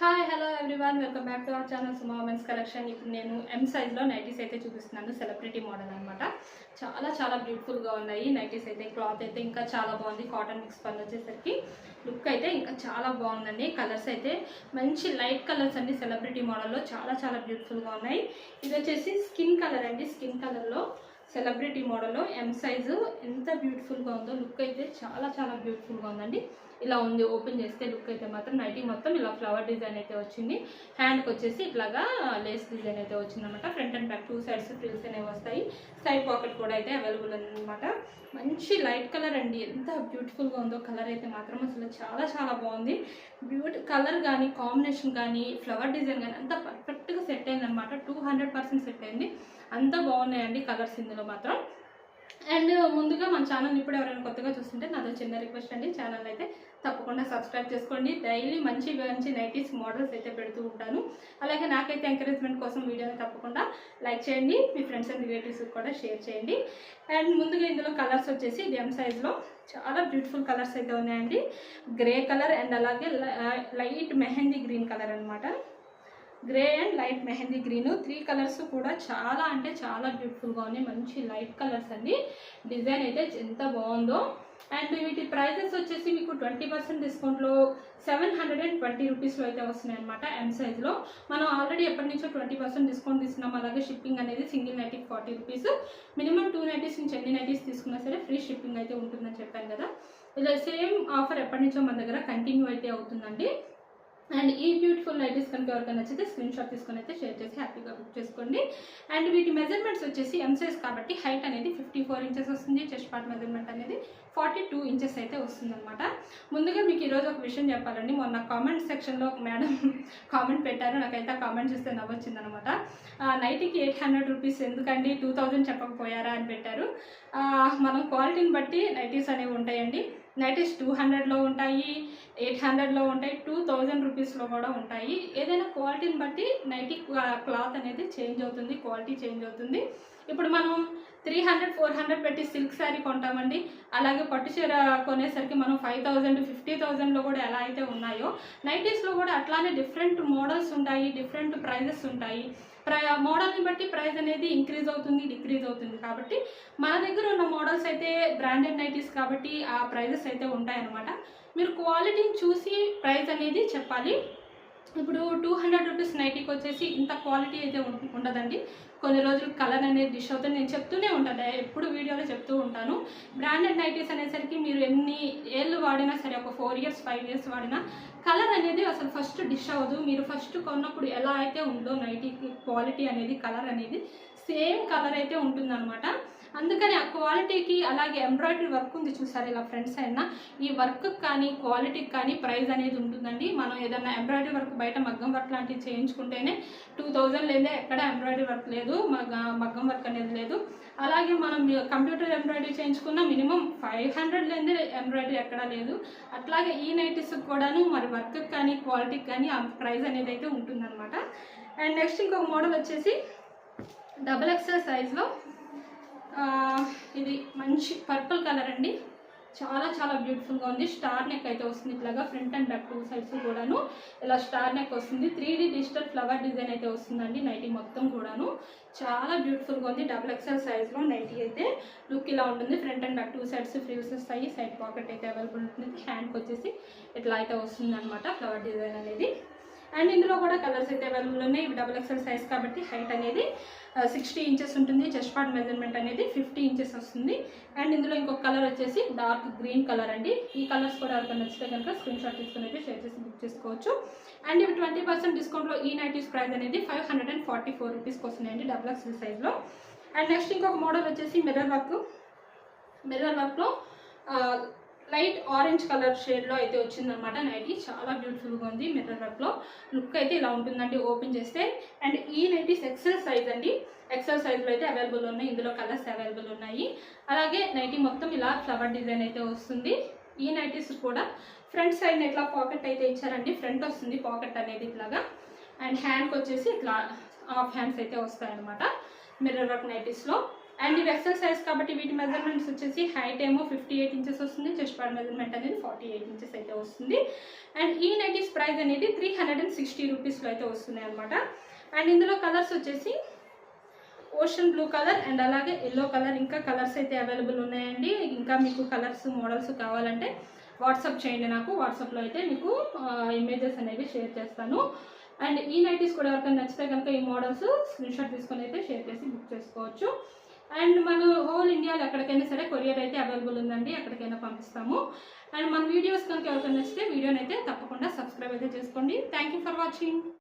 Hi hello everyone, welcome back to our channel Suma women's collection. ఇప్పుడు నేను ఎం సైజ్లో nighties అయితే చూపిస్తున్నాను. సెలబ్రిటీ మోడల్ అనమాట. చాలా బ్యూటిఫుల్గా ఉన్నాయి నైటీస్ అయితే. క్లాత్ అయితే ఇంకా చాలా బాగుంది. కాటన్ మిక్స్ పని వచ్చేసరికి లుక్ అయితే ఇంకా చాలా బాగుందండి. కలర్స్ అయితే మంచి లైట్ కలర్స్ అండి. సెలబ్రిటీ మోడల్లో చాలా బ్యూటిఫుల్గా ఉన్నాయి. ఇది వచ్చేసి స్కిన్ కలర్ అండి. స్కిన్ కలర్లో సెలబ్రిటీ మోడల్లో ఎం సైజు ఎంత బ్యూటిఫుల్గా ఉందో. లుక్ అయితే చాలా బ్యూటిఫుల్గా ఉందండి. ఇలా ఉంది. ఓపెన్ చేస్తే లుక్ అయితే మాత్రం నైటీ మొత్తం ఇలా ఫ్లవర్ డిజైన్ అయితే వచ్చింది. హ్యాండ్కి వచ్చేసి ఇట్లాగా లేస్ డిజైన్ అయితే వచ్చింది అనమాట. Front and back 2 sides frills అనేవి వస్తాయి. సైడ్ పాకెట్ కూడా అయితే అవైలబుల్ అనమాట. మంచి లైట్ కలర్ అండి. ఎంత బ్యూటిఫుల్గా ఉందో కలర్ అయితే మాత్రం అసలు చాలా బాగుంది. కలర్ కానీ కాంబినేషన్ కానీ ఫ్లవర్ డిజైన్ కానీ అంతా పర్ఫెక్ట్గా సెట్ అయింది అనమాట. 200% సెట్ అయింది. అంతా బాగున్నాయండి కలర్స్ ఇందులో మాత్రం. అండ్ ముందుగా మన ఛానల్ ఇప్పుడు ఎవరైనా కొత్తగా చూస్తుంటే నాతో చిన్న రిక్వెస్ట్ అండి, ఛానల్ అయితే తప్పకుండా సబ్స్క్రైబ్ చేసుకోండి. డైలీ మంచి నైటీస్ మోడల్స్ అయితే పెడుతూ ఉంటాను. అలాగే నాకైతే ఎంకరేజ్మెంట్ కోసం వీడియోని తప్పకుండా లైక్ చేయండి. మీ ఫ్రెండ్స్ అండ్ రిలేటివ్స్కి కూడా షేర్ చేయండి. అండ్ ముందుగా ఇందులో కలర్స్ వచ్చేసి ఎం సైజ్లో చాలా బ్యూటిఫుల్ కలర్స్ అయితే ఉన్నాయండి. గ్రే కలర్ అండ్ అలాగే లైట్ మెహందీ గ్రీన్ కలర్ అనమాట. Grey and light mehndi green 3 colours కూడా చాలా బ్యూటిఫుల్గా ఉన్నాయి. మంచి లైట్ కలర్స్ అండి. డిజైన్ అయితే ఎంత బాగుందో. అండ్ వీటి ప్రైజెస్ వచ్చేసి మీకు 20% డిస్కౌంట్లో 720 రూపీస్లో అయితే వస్తున్నాయి అనమాట. ఎం సైజ్లో మనం ఆల్రెడీ ఎప్పటి నుంచో 20% డిస్కౌంట్ ఇస్తున్నాం. అలాగే షిప్పింగ్ అనేది సింగిల్ నైటీకి 40 రూపీస్. మినిమం 2 నైటీస్ నుంచి ఎన్ని నైటీస్ తీసుకున్నా సరే ఫ్రీ షిప్పింగ్ అయితే ఉంటుందని చెప్పాను కదా. ఇలా సేమ్ ఆఫర్ ఎప్పటి నుంచో మన దగ్గర కంటిన్యూ అయితే అవుతుందండి. అండ్ ఈ బ్యూటిఫుల్ నైటీస్ కనుక ఎవరికైనా నచ్చితే స్క్రీన్ షాట్ తీసుకొని అయితే షేర్ చేసి హ్యాపీగా బుక్ చేసుకోండి. అండ్ వీటి మెజర్మెంట్స్ వచ్చేసి ఎం సైజ్ కాబట్టి హైట్ అనేది 54 ఇంచెస్ వస్తుంది. చెస్ట్ పార్ట్ మెజర్మెంట్ అనేది 42 ఇంచెస్ అయితే వస్తుందన్నమాట. ముందుగా మీకు ఈరోజు ఒక విషయం చెప్పాలండి. మొన్న కామెంట్ సెక్షన్లో ఒక మేడం కామెంట్ పెట్టారు. నాకైతే ఆ కామెంట్ చూస్తే నవ్వొచ్చిందనమాట. నైటీకి 800 రూపీస్ ఎందుకండి, 2000 చెప్పకపోయారా అని పెట్టారు. మనం క్వాలిటీని బట్టి నైటీస్ అనేవి ఉంటాయండి. నైటీస్ 200లో ఉంటాయి, 800లో ఉంటాయి, 2000 రూపీస్లో కూడా ఉంటాయి. ఏదైనా క్వాలిటీని బట్టి నైటీ క్లాత్ అనేది చేంజ్ అవుతుంది, క్వాలిటీ చేంజ్ అవుతుంది. ఇప్పుడు మనం 300, 400 పెట్టి సిల్క్ శారీ కొంటామండి. అలాగే పట్టు చీర కొనేసరికి మనం 5000, 50,000లో కూడా ఎలా అయితే ఉన్నాయో నైటీస్లో కూడా అట్లానే డిఫరెంట్ మోడల్స్ ఉంటాయి, డిఫరెంట్ ప్రైజెస్ ఉంటాయి. మోడల్ని బట్టి ప్రైస్ అనేది ఇంక్రీజ్ అవుతుంది, డిక్రీజ్ అవుతుంది. కాబట్టి మన దగ్గర ఉన్న మోడల్స్ అయితే బ్రాండెడ్ నైటీస్ కాబట్టి ఆ ప్రైజెస్ అయితే ఉంటాయన్నమాట. మీరు క్వాలిటీని చూసి ప్రైస్ అనేది చెప్పాలి. ఇప్పుడు 200 రూపీస్ నైటీకి వచ్చేసి ఇంత క్వాలిటీ అయితే ఉండదండి. కొన్ని రోజులు కలర్ అనేది డిష్ అవుతుంది. నేను చెప్తూనే ఉంటాను, ఎప్పుడు వీడియోలో చెప్తూ ఉంటాను. బ్రాండెడ్ నైటీస్ అనేసరికి మీరు ఎన్ని ఏళ్ళు వాడినా సరే, ఒక 4 ఇయర్స్ 5 ఇయర్స్ వాడినా కలర్ అనేది అసలు ఫస్ట్ డిష్ అవ్వదు. మీరు ఫస్ట్ కొన్నప్పుడు ఎలా అయితే ఉందో నైటీకి క్వాలిటీ అనేది, కలర్ అనేది సేమ్ కలర్ అయితే ఉంటుందన్నమాట. అందుకని ఆ క్వాలిటీకి, అలాగే ఎంబ్రాయిడరీ వర్క్ ఉంది చూసారు ఇలా ఫ్రంట్ సైడ్న, ఈ వర్క్ కానీ క్వాలిటీకి కానీ ప్రైస్ అనేది ఉంటుందండి. మనం ఏదైనా ఎంబ్రాయిడరీ వర్క్ బయట మగ్గం వర్క్ లాంటివి చేయించుకుంటేనే 2000 లేదా ఎక్కడ ఎంబ్రాయిడరీ వర్క్ లేదు, మగ్గం వర్క్ అనేది లేదు. అలాగే మనం కంప్యూటర్ ఎంబ్రాయిడరీ చేయించుకున్న మినిమం 500 లేదే ఎంబ్రాయిడరీ ఎక్కడా లేదు. అట్లాగే ఈ నైటీస్కి కూడాను మరి వర్క్ కానీ క్వాలిటీకి కానీ ఆ ప్రైస్ అనేది అయితే ఉంటుందన్నమాట. అండ్ నెక్స్ట్ ఇంకొక మోడల్ వచ్చేసి XXL సైజ్లో ఇది మంచి పర్పుల్ కలర్ అండి. చాలా బ్యూటిఫుల్గా ఉంది. స్టార్ నెక్ అయితే వస్తుంది. ఇట్లాగా ఫ్రంట్ అండ్ బ్యాక్ 2 సైడ్స్ కూడాను ఇలా స్టార్ నెక్ వస్తుంది. 3D డిజిటల్ ఫ్లవర్ డిజైన్ అయితే వస్తుందండి. నైటీ మొత్తం కూడాను చాలా బ్యూటిఫుల్గా ఉంది. XXL సైజ్లో నైటీ అయితే లుక్ ఇలా ఉంటుంది. Front and back 2 sides frills వస్తాయి. సైడ్ పాకెట్ అయితే అవైలబుల్ ఉంటుంది. హ్యాండ్కి వచ్చేసి ఇట్లా అయితే వస్తుంది అనమాట ఫ్లవర్ డిజైన్ అనేది. అండ్ ఇందులో కూడా కలర్స్ అయితే అవైలబుల్ ఉన్నాయి. ఇవి XXL సైజ్ కాబట్టి హైట్ అనేది 60 ఇంచెస్ ఉంటుంది. చెస్ట్ పార్ట్ మెజర్మెంట్ అనేది 50 ఇంచెస్ వస్తుంది. అండ్ ఇందులో ఇంకొక కలర్ వచ్చేసి డార్క్ గ్రీన్ కలర్ అండి. ఈ కలర్స్ కూడా ఎవరికైనా నచ్చితే కనుక స్క్రీన్ షాట్ తీసుకుని అయితే షేర్ చేసి బుక్ చేసుకోవచ్చు. అండ్ ఇవి 20% డిస్కౌంట్లో ఈ నైటీస్ ప్రైస్ అనేది 544 రూపీస్కి వస్తున్నాయండి XXL సైజ్లో. అండ్ నెక్స్ట్ ఇంకొక మోడల్ వచ్చేసి మిర్రర్ వర్క్లో లైట్ ఆరెంజ్ కలర్ షేడ్లో అయితే వచ్చిందనమాట. నైటీ చాలా బ్యూటిఫుల్గా ఉంది. మిర్రర్ వర్క్లో లుక్ అయితే ఇలా ఉంటుందండి ఓపెన్ చేస్తే. అండ్ ఈ నైటీస్ XL సైజ్ అండి. XL సైజ్లో అయితే అవైలబుల్ ఉన్నాయి. ఇందులో కలర్స్ అవైలబుల్ ఉన్నాయి. అలాగే నైటీ మొత్తం ఇలా ఫ్లవర్ డిజైన్ అయితే వస్తుంది. ఈ నైటీస్ కూడా ఫ్రంట్ సైడ్ ఇట్లా పాకెట్ అయితే ఇచ్చారండి. ఫ్రంట్ వస్తుంది పాకెట్ అనేది ఇట్లాగా. అండ్ హ్యాండ్కి వచ్చేసి ఇట్లా హాఫ్ హ్యాండ్స్ అయితే వస్తాయన్నమాట మిర్రర్ వర్క్ నైటీస్లో. అండ్ ఇవి ఎక్సెల్ సైజ్ కాబట్టి వీటి మెజర్మెంట్స్ వచ్చేసి హైట్ ఏమో 58 ఇంచెస్ వస్తుంది, చెస్ట్ పార్ట్ మెజర్మెంట్ అనేది 48 ఇంచెస్ అయితే వస్తుంది. అండ్ ఈ నైటీస్ ప్రైస్ అనేది 360 రూపీస్లో అయితే వస్తుంది అనమాట. అండ్ ఇందులో కలర్స్ వచ్చేసి ఓషన్ బ్లూ కలర్ అండ్ అలాగే ఎల్లో కలర్, ఇంకా కలర్స్ అయితే అవైలబుల్ ఉన్నాయండి. ఇంకా మీకు కలర్స్ మోడల్స్ కావాలంటే వాట్సాప్ చేయండి నాకు. వాట్సాప్లో అయితే మీకు ఇమేజెస్ అనేవి షేర్ చేస్తాను. అండ్ ఈ నైటీస్ కూడా ఎవరికైనా నచ్చితే కనుక ఈ మోడల్స్ స్క్రీన్ షాట్ తీసుకొని అయితే షేర్ చేసి బుక్ చేసుకోవచ్చు. అండ్ మన హోల్ ఇండియాలో ఎక్కడికైనా సరే కొరియర్ అయితే అవైలబుల్ ఉందండి, ఎక్కడికైనా పంపిస్తాము. అండ్ మన వీడియోస్ కనుక ఎవరికైనా నచ్చితే వీడియోని అయితే తప్పకుండా సబ్స్క్రైబ్ అయితే చేసుకోండి. Thank you for watching.